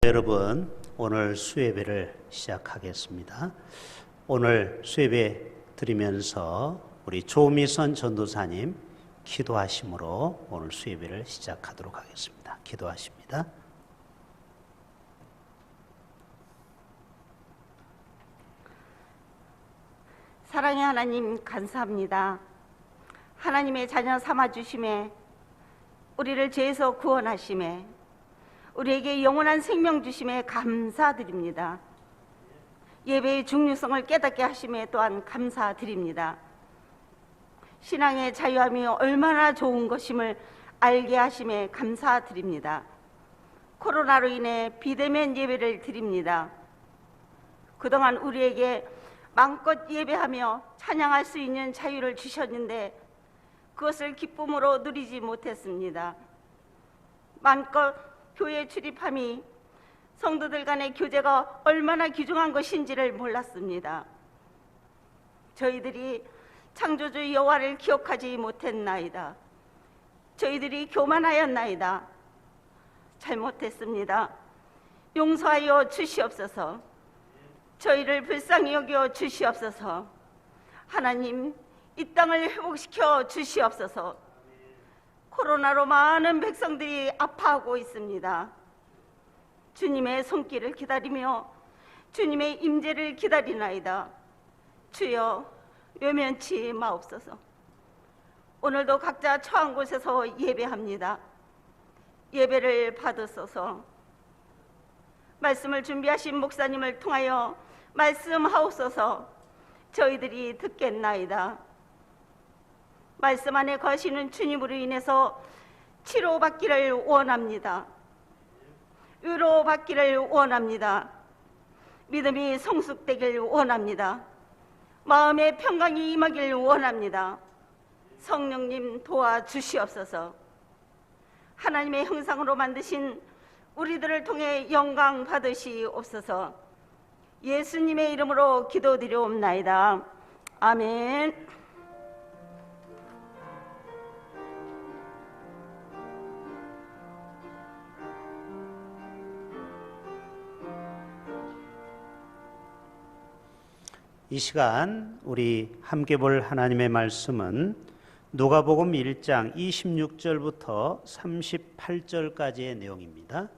여러분, 오늘 수예배를 시작하겠습니다. 오늘 수예배 드리면서 우리 조미선 전도사님 기도하심으로 오늘 수예배를 시작하도록 하겠습니다. 기도하십니다. 사랑의 하나님, 감사합니다. 하나님의 자녀 삼아주심에, 우리를 죄에서 구원하심에, 우리에게 영원한 생명 주심에 감사드립니다. 예배의 중요성을 깨닫게 하심에 또한 감사드립니다. 신앙의 자유함이 얼마나 좋은 것임을 알게 하심에 감사드립니다. 코로나로 인해 비대면 예배를 드립니다. 그동안 우리에게 마음껏 예배하며 찬양할 수 있는 자유를 주셨는데 그것을 기쁨으로 누리지 못했습니다. 마음껏 교회에 출입함이 성도들 간의 교제가 얼마나 귀중한 것인지를 몰랐습니다. 저희들이 창조주 여호와를 기억하지 못했나이다. 저희들이 교만하였나이다. 잘못했습니다. 용서하여 주시옵소서. 저희를 불쌍히 여겨 주시옵소서. 하나님, 이 땅을 회복시켜 주시옵소서. 코로나로 많은 백성들이 아파하고 있습니다. 주님의 손길을 기다리며 주님의 임재를 기다리나이다. 주여, 외면치 마옵소서. 오늘도 각자 처한 곳에서 예배합니다. 예배를 받으소서. 말씀을 준비하신 목사님을 통하여 말씀하옵소서. 저희들이 듣겠나이다. 말씀 안에 거하시는 주님으로 인해서 치료받기를 원합니다. 위로받기를 원합니다. 믿음이 성숙되길 원합니다. 마음의 평강이 임하길 원합니다. 성령님 도와주시옵소서. 하나님의 형상으로 만드신 우리들을 통해 영광 받으시옵소서. 예수님의 이름으로 기도드리옵나이다. 아멘. 이 시간 우리 함께 볼 하나님의 말씀은 누가복음 1장 26절부터 38절까지의 내용입니다.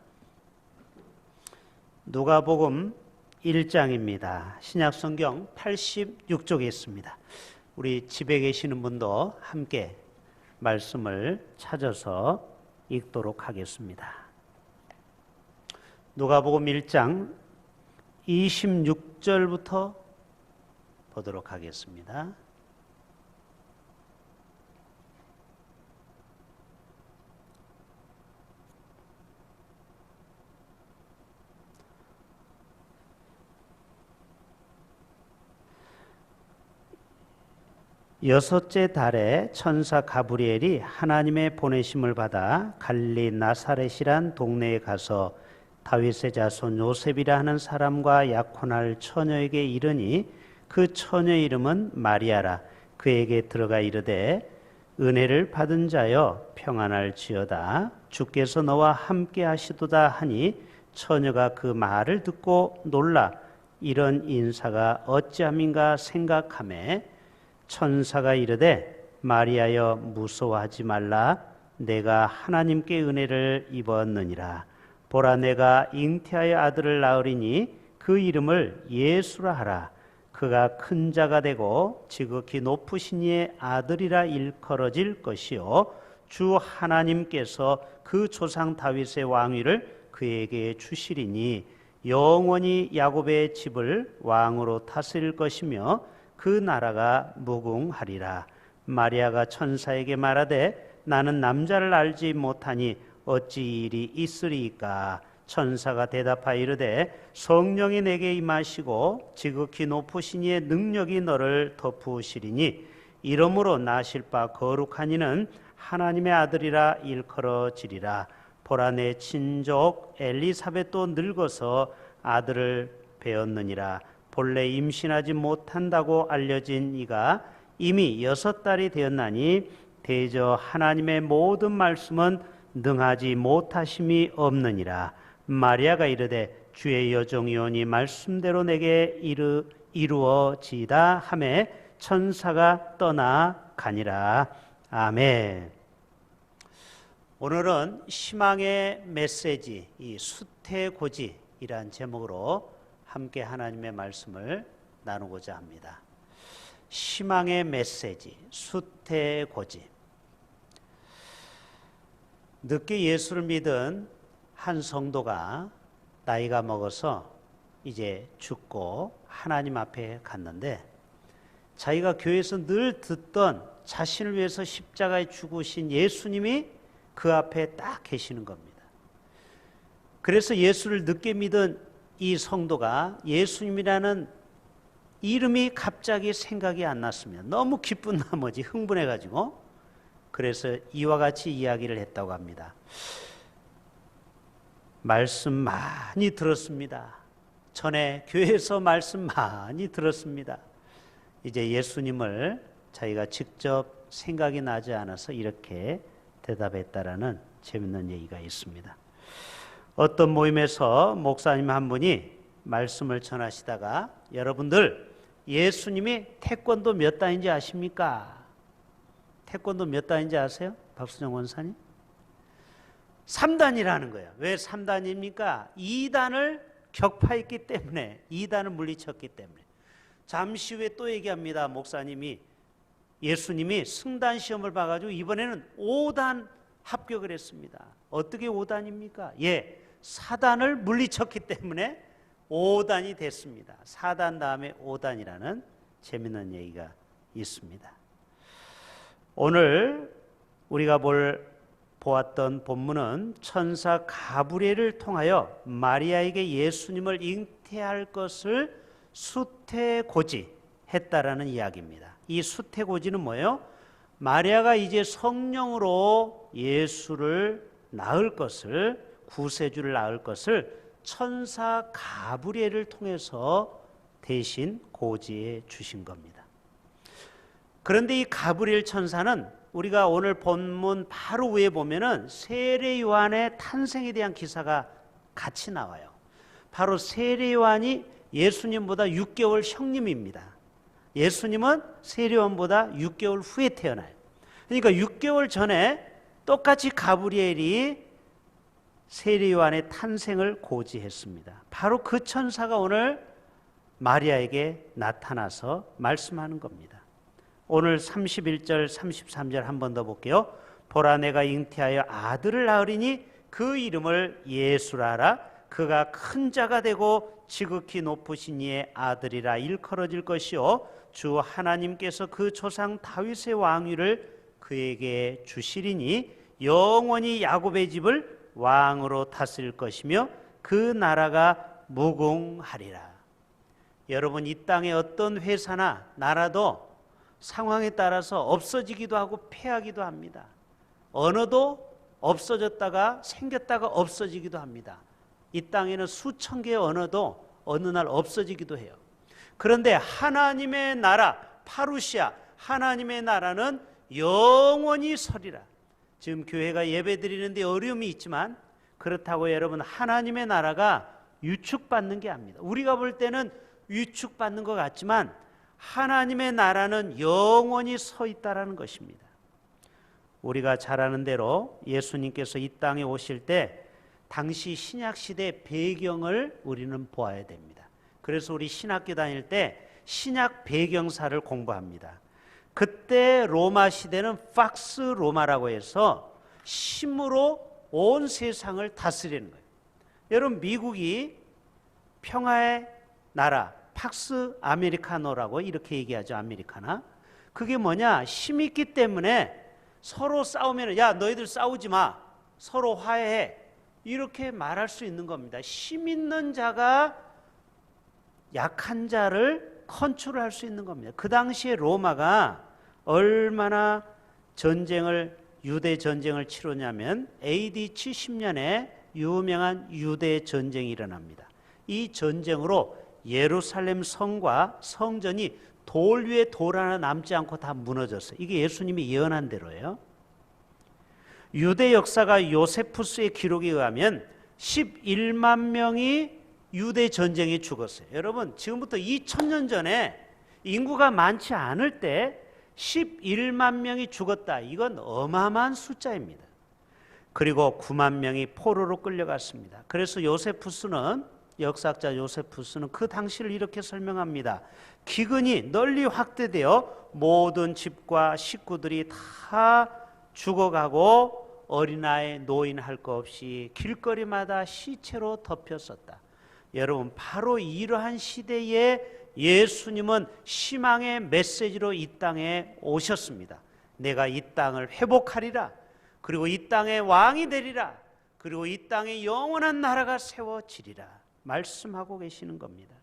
누가복음 1장입니다. 신약성경 86쪽에 있습니다. 우리 집에 계시는 분도 함께 말씀을 찾아서 읽도록 하겠습니다. 누가복음 1장 26절부터 보도록 하겠습니다. 여섯째 달에 천사 가브리엘이 하나님의 보내심을 받아 갈릴리 나사렛이란 동네에 가서 다윗의 자손 요셉이라 하는 사람과 약혼할 처녀에게 이르니 그 처녀 이름은 마리아라. 그에게 들어가 이르되 은혜를 받은 자여 평안할지어다. 주께서 너와 함께 하시도다 하니 처녀가 그 말을 듣고 놀라 이런 인사가 어찌함인가 생각하매 천사가 이르되 마리아여 무서워하지 말라. 내가 하나님께 은혜를 입었느니라. 보라, 내가 잉태하여 아들을 낳으리니 그 이름을 예수라 하라. 그가 큰 자가 되고 지극히 높으신 이의 아들이라 일컬어질 것이요 주 하나님께서 그 조상 다윗의 왕위를 그에게 주시리니 영원히 야곱의 집을 왕으로 다스릴 것이며 그 나라가 무궁하리라. 마리아가 천사에게 말하되 나는 남자를 알지 못하니 어찌 이 일이 있으리이까. 천사가 대답하여 이르되 성령이 내게 임하시고 지극히 높으신 이의 능력이 너를 덮으시리니 이러므로 나실 바 거룩한 이는 하나님의 아들이라 일컬어지리라. 보라, 내 친족 엘리사벳도 늙어서 아들을 배었느니라. 본래 임신하지 못한다고 알려진 이가 이미 6달이 되었나니 대저 하나님의 모든 말씀은 능하지 못하심이 없느니라. 마리아가 이르되 주의 여종이오니 말씀대로 내게 이루어지이다 하매 천사가 떠나 가니라. 아멘. 오늘은 희망의 메시지, 이 수태고지이란 제목으로 함께 하나님의 말씀을 나누고자 합니다. 희망의 메시지, 수태고지. 늦게 예수를 믿은 한 성도가 나이가 먹어서 이제 죽고 하나님 앞에 갔는데, 자기가 교회에서 늘 듣던 자신을 위해서 십자가에 죽으신 예수님이 그 앞에 딱 계시는 겁니다. 그래서 예수를 늦게 믿은 이 성도가 예수님이라는 이름이 갑자기 생각이 안 났습니다. 너무 기쁜 나머지 흥분해가지고, 그래서 이와 같이 이야기를 했다고 합니다. 말씀 많이 들었습니다. 전에 교회에서 말씀 많이 들었습니다. 이제 예수님을 자기가 직접 생각이 나지 않아서 이렇게 대답했다라는 재밌는 얘기가 있습니다. 어떤 모임에서 목사님 한 분이 말씀을 전하시다가, 여러분들 예수님이 태권도 몇 단인지 아십니까? 태권도 몇 단인지 아세요? 박수정 원사님? 3단이라는 거예요. 왜 3단입니까? 2단을 격파했기 때문에, 2단을 물리쳤기 때문에. 잠시 후에 또 얘기합니다. 목사님이, 예수님이 승단 시험을 봐가지고 이번에는 5단 합격을 했습니다. 어떻게 5단입니까? 4단을 물리쳤기 때문에 5단이 됐습니다. 4단 다음에 5단이라는 재미있는 얘기가 있습니다. 오늘 우리가 보았던 본문은 천사 가브리엘을 통하여 마리아에게 예수님을 잉태할 것을 수태고지했다라는 이야기입니다. 이 수태고지는 뭐예요? 마리아가 이제 성령으로 예수를 낳을 것을, 구세주를 낳을 것을 천사 가브리엘을 통해서 대신 고지해 주신 겁니다. 그런데 이 가브리엘 천사는 우리가 오늘 본문 바로 위에 보면은 세례 요한의 탄생에 대한 기사가 같이 나와요. 바로 세례 요한이 예수님보다 6개월 형님입니다. 예수님은 세례 요한보다 6개월 후에 태어나요. 그러니까 6개월 전에 똑같이 가브리엘이 세례 요한의 탄생을 고지했습니다. 바로 그 천사가 오늘 마리아에게 나타나서 말씀하는 겁니다. 오늘 31절 33절 한 번 더 볼게요. 보라, 내가 잉태하여 아들을 낳으리니 그 이름을 예수라 하라. 그가 큰 자가 되고 지극히 높으신 이의 아들이라 일컬어질 것이요 주 하나님께서 그 조상 다윗의 왕위를 그에게 주시리니 영원히 야곱의 집을 왕으로 다스릴 것이며 그 나라가 무궁하리라. 여러분, 이 땅에 어떤 회사나 나라도 상황에 따라서 없어지기도 하고 패하기도 합니다. 언어도 없어졌다가 생겼다가 없어지기도 합니다. 이 땅에는 수천 개의 언어도 어느 날 없어지기도 해요. 그런데 하나님의 나라, 파루시아, 하나님의 나라는 영원히 서리라. 지금 교회가 예배드리는데 어려움이 있지만, 그렇다고 여러분 하나님의 나라가 위축받는 게 아닙니다. 우리가 볼 때는 위축받는 것 같지만 하나님의 나라는 영원히 서 있다라는 것입니다. 우리가 잘 아는 대로 예수님께서 이 땅에 오실 때 당시 신약시대 배경을 우리는 보아야 됩니다. 그래서 우리 신학교 다닐 때 신약 배경사를 공부합니다. 그때 로마 시대는 팍스 로마라고 해서 힘으로 온 세상을 다스리는 거예요. 여러분, 미국이 평화의 나라, 팍스 아메리카노라고 이렇게 얘기하죠. 아메리카나. 그게 뭐냐? 힘 있기 때문에 서로 싸우면, 야, 너희들 싸우지 마, 서로 화해해, 이렇게 말할 수 있는 겁니다. 힘 있는 자가 약한 자를 컨트롤할 수 있는 겁니다. 그 당시에 로마가 얼마나 유대 전쟁을 치르냐면 AD 70년에 유명한 유대 전쟁이 일어납니다. 이 전쟁으로 예루살렘 성과 성전이 돌 위에 돌 하나 남지 않고 다 무너졌어요. 이게 예수님이 예언한 대로예요. 유대 역사가 요세푸스의 기록에 의하면 11만 명이 유대 전쟁에 죽었어요. 여러분, 지금부터 2000년 전에 인구가 많지 않을 때 11만 명이 죽었다. 이건 어마어마한 숫자입니다. 그리고 9만 명이 포로로 끌려갔습니다. 그래서 요세푸스는, 역사학자 요세푸스는 그 당시를 이렇게 설명합니다. 기근이 널리 확대되어 모든 집과 식구들이 다 죽어가고 어린아이, 노인 할 것 없이 길거리마다 시체로 덮였었다. 여러분, 바로 이러한 시대에 예수님은 희망의 메시지로 이 땅에 오셨습니다. 내가 이 땅을 회복하리라. 그리고 이 땅의 왕이 되리라. 그리고 이 땅에 영원한 나라가 세워지리라. 말씀하고 계시는 겁니다.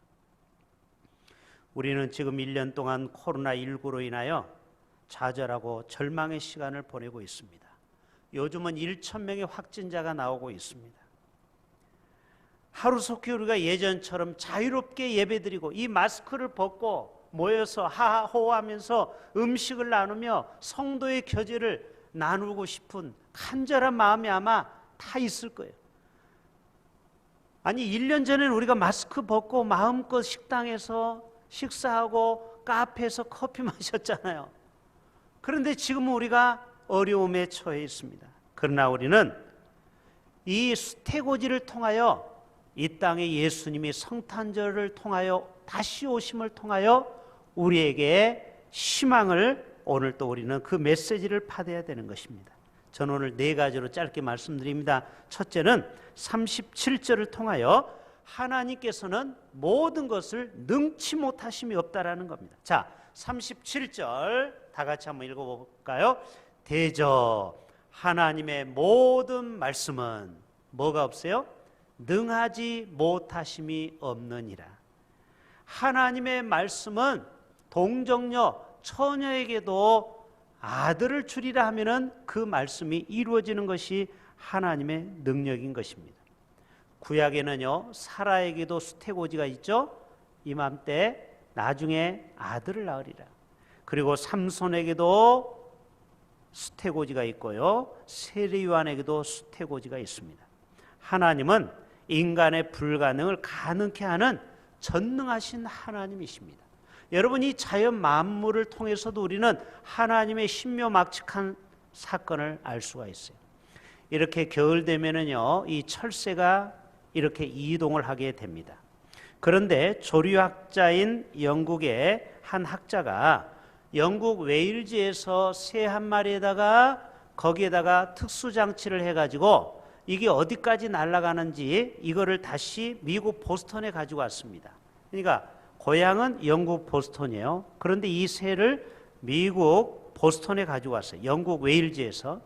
우리는 지금 1년 동안 코로나19로 인하여 좌절하고 절망의 시간을 보내고 있습니다. 요즘은 1,000명의 확진자가 나오고 있습니다. 하루속히 우리가 예전처럼 자유롭게 예배드리고 이 마스크를 벗고 모여서 하하호하면서 음식을 나누며 성도의 교제를 나누고 싶은 간절한 마음이 아마 다 있을 거예요. 아니, 1년 전에는 우리가 마스크 벗고 마음껏 식당에서 식사하고 카페에서 커피 마셨잖아요. 그런데 지금은 우리가 어려움에 처해 있습니다. 그러나 우리는 이 수태고지를 통하여 이 땅에 예수님이 성탄절을 통하여 다시 오심을 통하여 우리에게 희망을, 오늘 또 우리는 그 메시지를 받아야 되는 것입니다. 저는 오늘 4가지로 짧게 말씀드립니다. 첫째는 37절을 통하여 하나님께서는 모든 것을 능치 못하심이 없다라는 겁니다. 자, 37절 다 같이 한번 읽어볼까요? 대저 하나님의 모든 말씀은 뭐가 없어요? 능하지 못하심이 없느니라. 하나님의 말씀은 동정녀 처녀에게도 아들을 주리라 하면은 그 말씀이 이루어지는 것이 하나님의 능력인 것입니다. 구약에는요, 사라에게도 수태고지가 있죠. 이맘때 나중에 아들을 낳으리라. 그리고 삼손에게도 수태고지가 있고요, 세례요한에게도 수태고지가 있습니다. 하나님은 인간의 불가능을 가능케 하는 전능하신 하나님이십니다. 여러분, 이 자연 만물을 통해서도 우리는 하나님의 신묘막측한 사건을 알 수가 있어요. 이렇게 겨울 되면은요, 이 철새가 이렇게 이동을 하게 됩니다. 그런데 조류학자인 영국의 한 학자가 영국 웨일즈에서 새 한 마리에다가 거기에다가 특수장치를 해가지고 이게 어디까지 날아가는지 이거를 다시 미국 보스턴에 가지고 왔습니다. 그러니까 고향은 영국 보스턴이에요. 그런데 이 새를 미국 보스턴에 가지고 왔어요. 영국 웨일즈에서.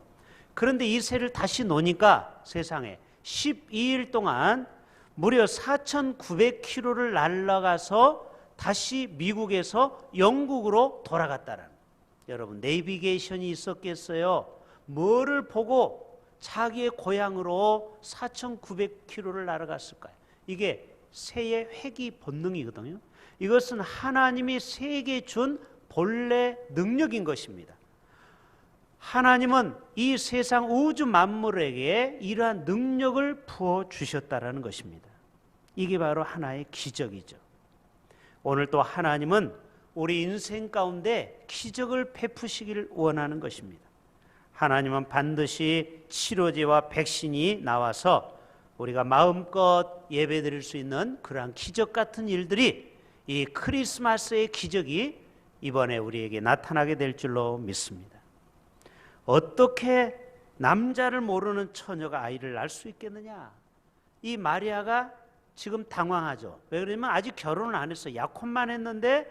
그런데 이 새를 다시 놓으니까 세상에 12일 동안 무려 4,900km를 날아가서 다시 미국에서 영국으로 돌아갔다는. 여러분, 내비게이션이 있었겠어요? 뭐를 보고 자기의 고향으로 4,900km를 날아갔을까요? 이게 새의 회귀 본능이거든요. 이것은 하나님이 새에게 준 본래 능력인 것입니다. 하나님은 이 세상 우주 만물에게 이러한 능력을 부어주셨다라는 것입니다. 이게 바로 하나의 기적이죠. 오늘 또 하나님은 우리 인생 가운데 기적을 베푸시기를 원하는 것입니다. 하나님은 반드시 치료제와 백신이 나와서 우리가 마음껏 예배드릴 수 있는 그러한 기적 같은 일들이, 이 크리스마스의 기적이 이번에 우리에게 나타나게 될 줄로 믿습니다. 어떻게 남자를 모르는 처녀가 아이를 낳을 수 있겠느냐? 이 마리아가 지금 당황하죠. 왜 그러냐면 아직 결혼을 안 했어. 약혼만 했는데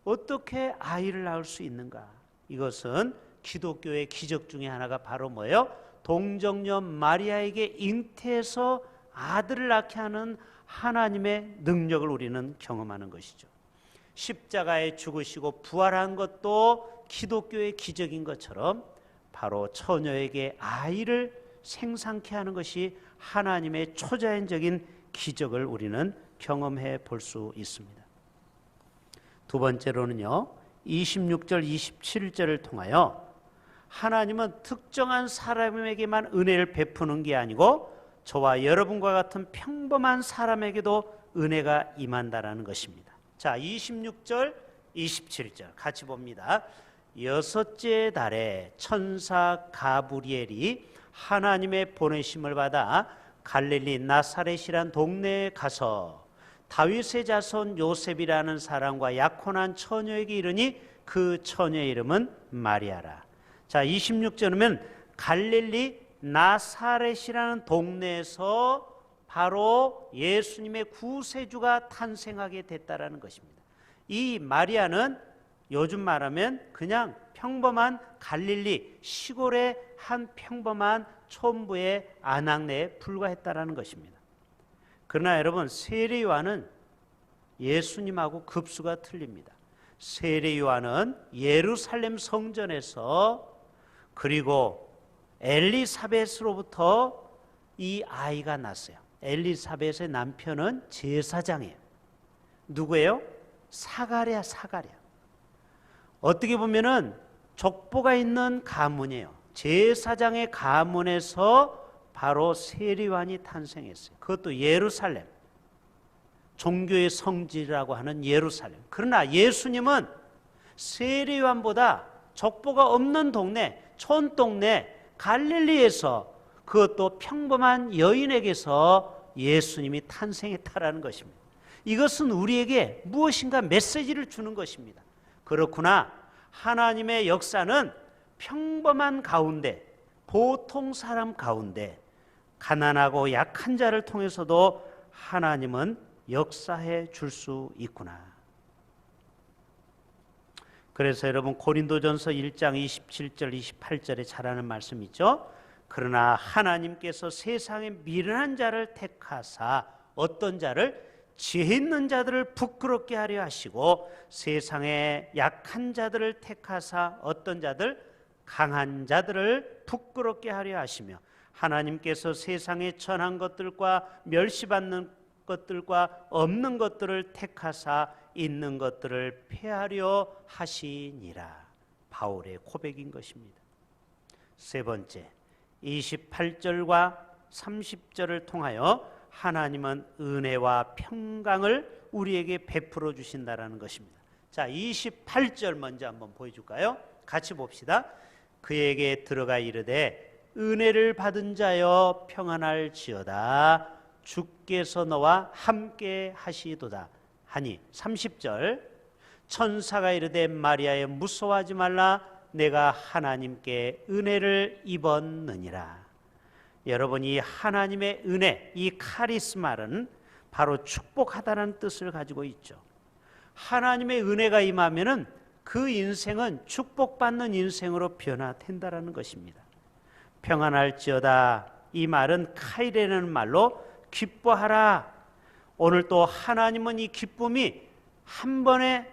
어떻게 아이를 낳을 수 있는가? 이것은 기독교의 기적 중에 하나가 바로 뭐예요? 동정녀 마리아에게 잉태해서 아들을 낳게 하는 하나님의 능력을 우리는 경험하는 것이죠. 십자가에 죽으시고 부활한 것도 기독교의 기적인 것처럼 바로 처녀에게 아이를 생산케 하는 것이 하나님의 초자연적인 기적을 우리는 경험해 볼 수 있습니다. 두 번째로는요, 26절, 27절을 통하여 하나님은 특정한 사람에게만 은혜를 베푸는 게 아니고 저와 여러분과 같은 평범한 사람에게도 은혜가 임한다라는 것입니다. 자, 26절, 27절 같이 봅니다. 여섯째 달에 천사 가브리엘이 하나님의 보내심을 받아 갈릴리 나사렛이란 동네에 가서 다윗의 자손 요셉이라는 사람과 약혼한 처녀에게 이르니 그 처녀의 이름은 마리아라. 자, 26절이면 갈릴리 나사렛이라는 동네에서 바로 예수님의 구세주가 탄생하게 됐다라는 것입니다. 이 마리아는 요즘 말하면 그냥 평범한 갈릴리 시골의 한 평범한 촌부의 아낙네에 불과했다라는 것입니다. 그러나 여러분, 세례 요한은 예수님하고 급수가 틀립니다. 세례 요한은 예루살렘 성전에서 그리고 엘리사벳으로부터 이 아이가 났어요. 엘리사벳의 남편은 제사장이에요. 누구예요? 사가랴. 어떻게 보면은 족보가 있는 가문이에요. 제사장의 가문에서 바로 세례요한이 탄생했어요. 그것도 예루살렘, 종교의 성지라고 하는 예루살렘. 그러나 예수님은 세례요한보다 족보가 없는 동네, 촌동네 갈릴리에서, 그것도 평범한 여인에게서 예수님이 탄생했다라는 것입니다. 이것은 우리에게 무엇인가 메시지를 주는 것입니다. 그렇구나, 하나님의 역사는 평범한 가운데, 보통 사람 가운데 가난하고 약한 자를 통해서도 하나님은 역사해 줄 수 있구나. 그래서 여러분, 고린도전서 1장 27절 28절에 잘하는 말씀 있죠. 그러나 하나님께서 세상에 미련한 자를 택하사 어떤 자를? 지혜 있는 자들을 부끄럽게 하려 하시고 세상에 약한 자들을 택하사 어떤 자들? 강한 자들을 부끄럽게 하려 하시며 하나님께서 세상에 천한 것들과 멸시받는 것들과 없는 것들을 택하사 있는 것들을 폐하려 하시니라. 바울의 고백인 것입니다. 세 번째, 28절과 30절을 통하여 하나님은 은혜와 평강을 우리에게 베풀어 주신다라는 것입니다. 자, 28절 먼저 한번 보여줄까요? 같이 봅시다. 그에게 들어가 이르되 은혜를 받은 자여 평안할지어다 주께서 너와 함께 하시도다 하니. 30절, 천사가 이르되 마리아여 무서워하지 말라 내가 하나님께 은혜를 입었느니라. 여러분, 이 하나님의 은혜, 이 카리스마는 바로 축복하다는 뜻을 가지고 있죠. 하나님의 은혜가 임하면은 그 인생은 축복받는 인생으로 변화된다라는 것입니다. 평안할지어다, 이 말은 카이레라는 말로 기뻐하라. 오늘 또 하나님은 이 기쁨이 한 번에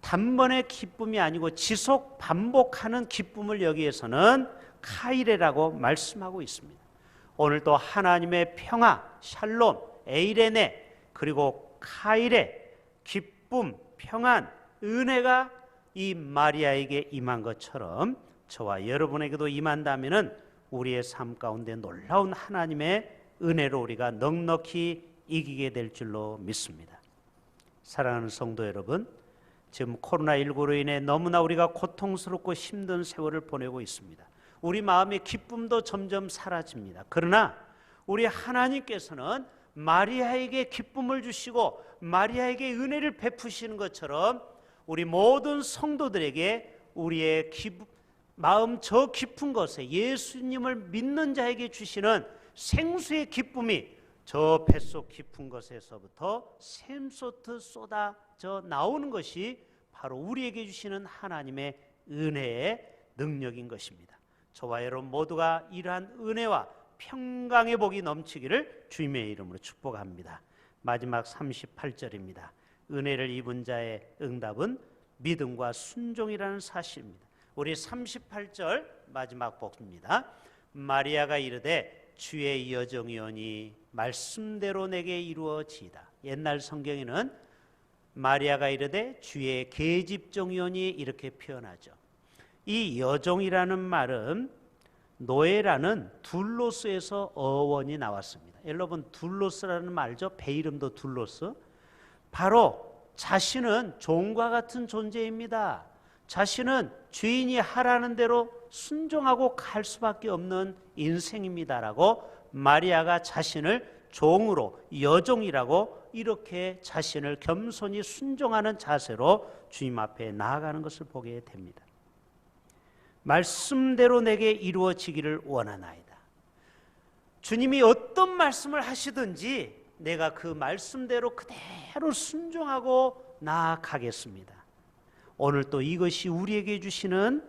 단번의 기쁨이 아니고 지속 반복하는 기쁨을 여기에서는 카이레라고 말씀하고 있습니다. 오늘도 하나님의 평화, 샬롬, 에이레네, 그리고 카이레, 기쁨, 평안, 은혜가 이 마리아에게 임한 것처럼 저와 여러분에게도 임한다면은 우리의 삶 가운데 놀라운 하나님의 은혜로 우리가 넉넉히 이기게 될 줄로 믿습니다. 사랑하는 성도 여러분, 지금 코로나19로 인해 너무나 우리가 고통스럽고 힘든 세월을 보내고 있습니다. 우리 마음의 기쁨도 점점 사라집니다. 그러나 우리 하나님께서는 마리아에게 기쁨을 주시고 마리아에게 은혜를 베푸시는 것처럼 우리 모든 성도들에게 우리의 마음 저 깊은 곳에 예수님을 믿는 자에게 주시는 생수의 기쁨이 저 뱃속 깊은 곳에서부터 샘솟듯 쏟아져 나오는 것이 바로 우리에게 주시는 하나님의 은혜의 능력인 것입니다. 저와 여러분 모두가 이러한 은혜와 평강의 복이 넘치기를 주님의 이름으로 축복합니다. 마지막 38절입니다. 은혜를 입은 자의 응답은 믿음과 순종이라는 사실입니다. 우리 38절 마지막 복입니다. 마리아가 이르되 주의 여정이오니 말씀대로 내게 이루어지이다. 옛날 성경에는 마리아가 이르되 주의 계집종이오니 이렇게 표현하죠. 이 여종이라는 말은 노예라는 둘로스에서 어원이 나왔습니다. 여러분 둘로스라는 말죠. 배 이름도 둘로스. 바로 자신은 종과 같은 존재입니다. 자신은 주인이 하라는 대로 순종하고 갈 수밖에 없는 인생입니다라고 마리아가 자신을 종으로, 여종이라고 이렇게 자신을 겸손히 순종하는 자세로 주님 앞에 나아가는 것을 보게 됩니다. 말씀대로 내게 이루어지기를 원하나이다. 주님이 어떤 말씀을 하시든지 내가 그 말씀대로 그대로 순종하고 나아가겠습니다. 오늘 또 이것이 우리에게 주시는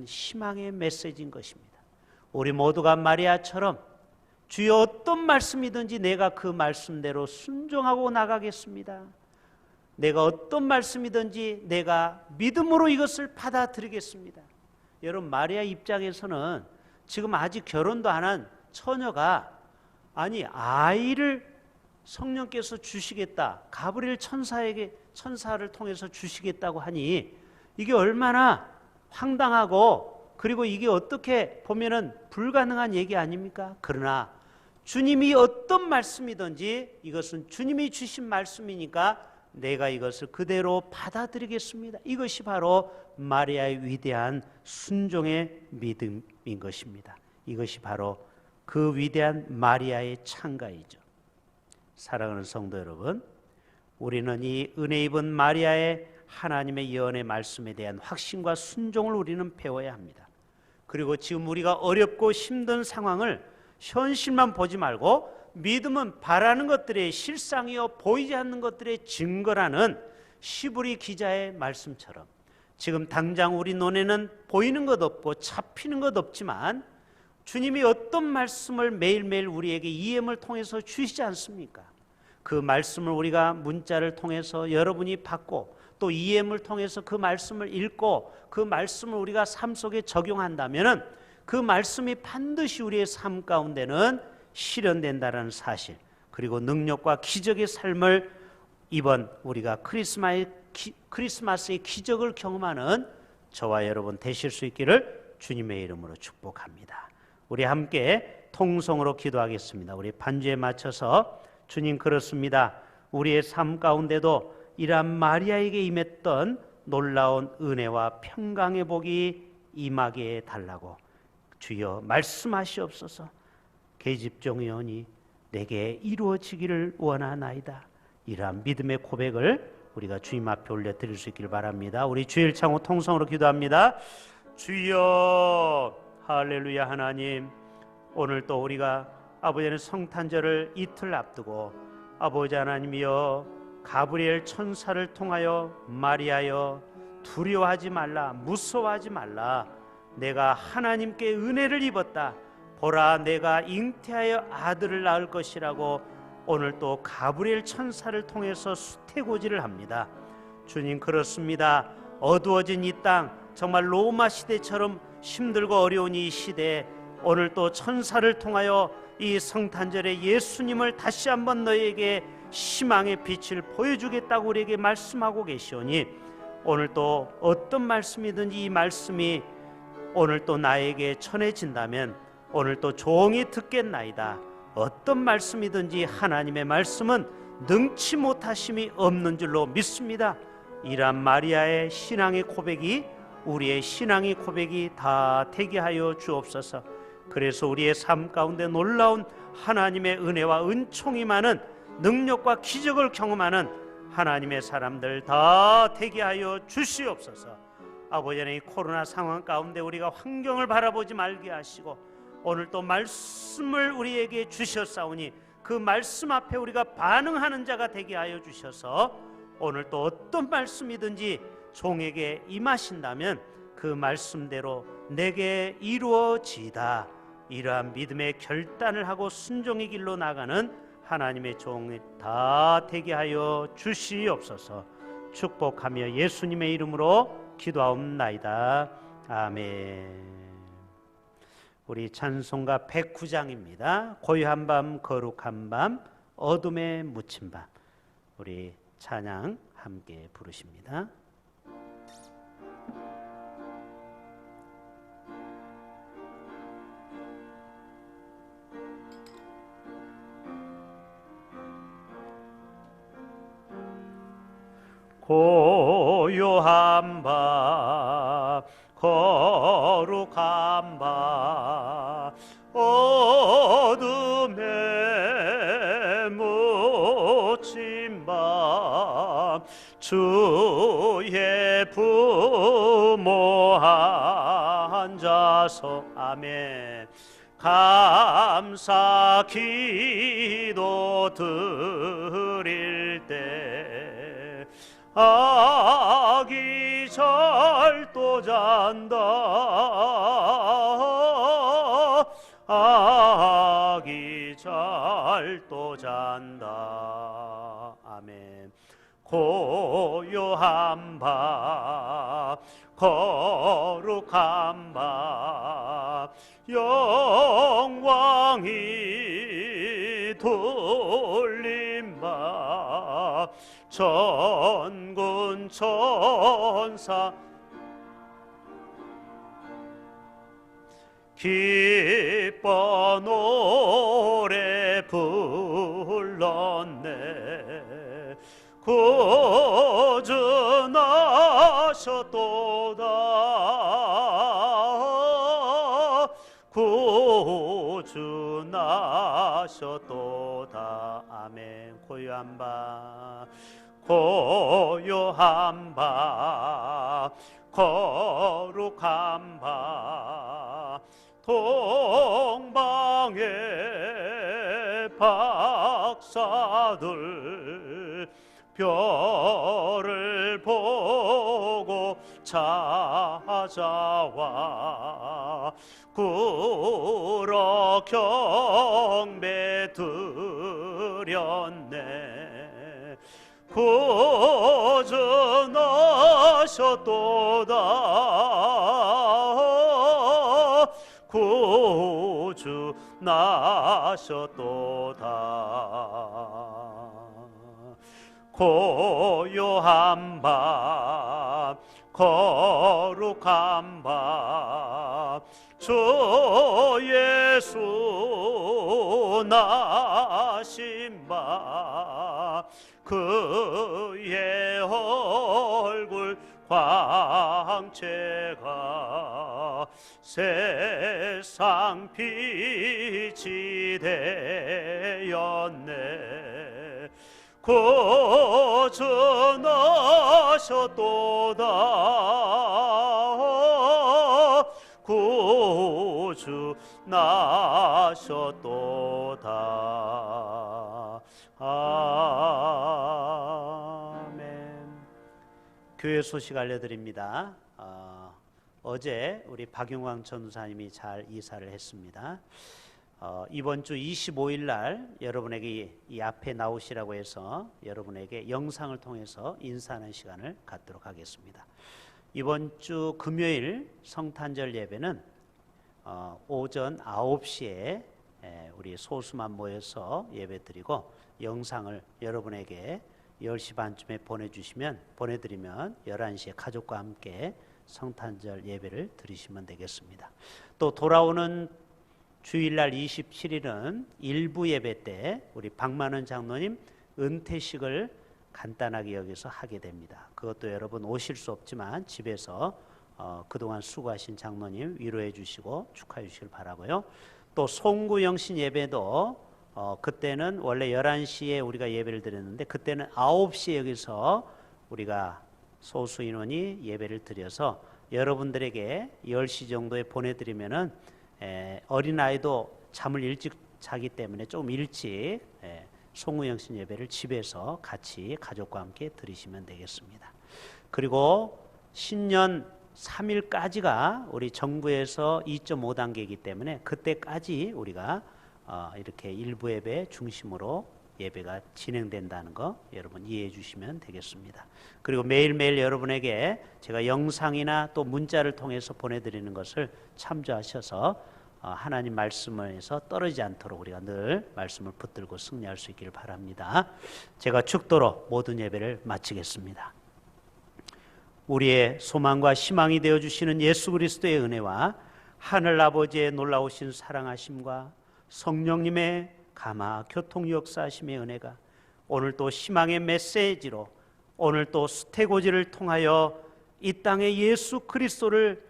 희망의 메시지인 것입니다. 우리 모두가 마리아처럼 주여 어떤 말씀이든지 내가 그 말씀대로 순종하고 나가겠습니다. 내가 어떤 말씀이든지 내가 믿음으로 이것을 받아들이겠습니다. 여러분 마리아 입장에서는 지금 아직 결혼도 안 한 처녀가 아이를 성령께서 주시겠다, 가브리엘 천사를 통해서 주시겠다고 하니 이게 얼마나 황당하고 그리고 이게 어떻게 보면은 불가능한 얘기 아닙니까? 그러나 주님이 어떤 말씀이든지 이것은 주님이 주신 말씀이니까 내가 이것을 그대로 받아들이겠습니다. 이것이 바로 마리아의 위대한 순종의 믿음인 것입니다. 이것이 바로 그 위대한 마리아의 찬가이죠. 사랑하는 성도 여러분, 우리는 이 은혜 입은 마리아의 하나님의 예언의 말씀에 대한 확신과 순종을 우리는 배워야 합니다. 그리고 지금 우리가 어렵고 힘든 상황을 현실만 보지 말고 믿음은 바라는 것들의 실상이요 보이지 않는 것들의 증거라는 시브리 기자의 말씀처럼 지금 당장 우리 눈에는 보이는 것 없고 잡히는 것 없지만 주님이 어떤 말씀을 매일매일 우리에게 EM을 통해서 주시지 않습니까? 그 말씀을 우리가 문자를 통해서 여러분이 받고 또 EM을 통해서 그 말씀을 읽고 그 말씀을 우리가 삶 속에 적용한다면 그 말씀이 반드시 우리의 삶 가운데는 실현된다는 사실, 그리고 능력과 기적의 삶을 이번 우리가 크리스마스의 기적을 경험하는 저와 여러분 되실 수 있기를 주님의 이름으로 축복합니다. 우리 함께 통성으로 기도하겠습니다. 우리 반주에 맞춰서 주님 그렇습니다. 우리의 삶 가운데도 이러한 마리아에게 임했던 놀라운 은혜와 평강의 복이 임하게 해달라고 주여 말씀하시옵소서. 계집종이오니 내게 이루어지기를 원하나이다. 이러한 믿음의 고백을 우리가 주님 앞에 올려드릴 수 있기를 바랍니다. 우리 주일 창호 통성으로 기도합니다. 주여 할렐루야. 하나님, 오늘 또 우리가 아버지의 성탄절을 이틀 앞두고 아버지 하나님이여 가브리엘 천사를 통하여 마리아여 두려워하지 말라, 무서워하지 말라, 내가 하나님께 은혜를 입었다, 보라 내가 잉태하여 아들을 낳을 것이라고 오늘 또 가브리엘 천사를 통해서 수태고지를 합니다. 주님 그렇습니다. 어두워진 이 땅, 정말 로마 시대처럼 힘들고 어려운 이 시대에 오늘 또 천사를 통하여 이 성탄절에 예수님을 다시 한번 너희에게 희망의 빛을 보여주겠다고 우리에게 말씀하고 계시오니 오늘 또 어떤 말씀이든지 이 말씀이 오늘 또 나에게 전해진다면 오늘 또 종이 듣겠나이다. 어떤 말씀이든지 하나님의 말씀은 능치 못하심이 없는 줄로 믿습니다. 이란 마리아의 신앙의 고백이 우리의 신앙의 고백이 다 되게 하여 주옵소서. 그래서 우리의 삶 가운데 놀라운 하나님의 은혜와 은총이 많은 능력과 기적을 경험하는 하나님의 사람들 다 되게 하여 주시옵소서. 아버지 하나님, 코로나 상황 가운데 우리가 환경을 바라보지 말게 하시고 오늘 또 말씀을 우리에게 주셨사오니 그 말씀 앞에 우리가 반응하는 자가 되게 하여 주셔서 오늘 또 어떤 말씀이든지 종에게 임하신다면 그 말씀대로 내게 이루어지다, 이러한 믿음의 결단을 하고 순종의 길로 나가는 하나님의 종이 다 되게 하여 주시옵소서. 축복하며 예수님의 이름으로 기도하옵나이다. 아멘. 우리 찬송가 109장입니다. 고요한 밤 거룩한 밤 어둠에 묻힌 밤. 우리 찬양 함께 부르십니다. 고요한 밤 거룩한 밤 어둠에 묻힌 밤 주의 부모 앉아서 아멘 감사 기도 드릴 때 아기 잘도 잔다 아기 잘도 잔다 아멘 고요한 밤 거룩한 밤 영광이 돌린 밤 전군 천사 기뻐 노래 불렀네 구주나셨도다 구주나셨도다 아멘 고요한 밤 고요한 밤 거룩한 밤 동방의 박사들 별을 보고 찾아와 구러 경배 드렸네 구주나셨도다 구주나셨도다 고요한 밤 거룩한 밤 주 예수 나신 밤 그의 얼굴 광채가 세상 빛이 되었네 구주나셨도다 구주나셨도다 아멘. 교회 소식 알려드립니다. 어제 우리 박용광 전도사님이 잘 이사를 했습니다. 이번 주 25일 날 여러분에게 이 앞에 나오시라고 해서 여러분에게 영상을 통해서 인사하는 시간을 갖도록 하겠습니다. 이번 주 금요일 성탄절 예배는 오전 9시에 우리 소수만 모여서 예배 드리고 영상을 여러분에게 10시 반쯤에 보내드리면 11시에 가족과 함께 성탄절 예배를 드리시면 되겠습니다. 또 돌아오는 주일날 27일은 일부 예배 때 우리 박만원 장로님 은퇴식을 간단하게 여기서 하게 됩니다. 그것도 여러분 오실 수 없지만 집에서 그동안 수고하신 장로님 위로해 주시고 축하해 주시길 바라고요. 또 송구영신 예배도 그때는 원래 11시에 우리가 예배를 드렸는데 그때는 9시에 여기서 우리가 소수 인원이 예배를 드려서 여러분들에게 10시 정도에 보내드리면은 어린아이도 잠을 일찍 자기 때문에 조금 일찍 송구영신 예배를 집에서 같이 가족과 함께 드리시면 되겠습니다. 그리고 신년 3일까지가 우리 정부에서 2.5단계이기 때문에 그때까지 우리가 이렇게 일부 예배 중심으로 예배가 진행된다는 거 여러분 이해해 주시면 되겠습니다. 그리고 매일매일 여러분에게 제가 영상이나 또 문자를 통해서 보내드리는 것을 참조하셔서 하나님 말씀에서 떨어지지 않도록 우리가 늘 말씀을 붙들고 승리할 수 있기를 바랍니다. 제가 축도로 모든 예배를 마치겠습니다. 우리의 소망과 희망이 되어주시는 예수 그리스도의 은혜와 하늘 아버지의 놀라우신 사랑하심과 성령님의 감화 교통 역사하심의 은혜가 오늘 또 희망의 메시지로 오늘 또 수태고지를 통하여 이 땅에 예수 그리스도를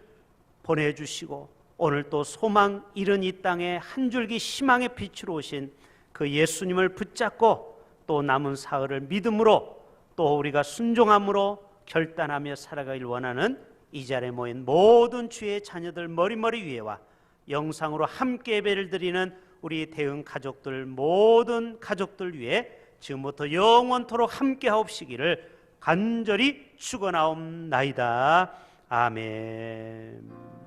보내주시고 오늘 또 소망 잃은 이 땅에 한 줄기 희망의 빛으로 오신 그 예수님을 붙잡고 또 남은 사흘을 믿음으로 또 우리가 순종함으로 결단하며 살아가길 원하는 이 자리에 모인 모든 주의 자녀들 머리머리 위에와 영상으로 함께 예배를 드리는 우리 대흥 가족들 모든 가족들 위해 지금부터 영원토록 함께 하옵시기를 간절히 축원하옵나이다. 아멘.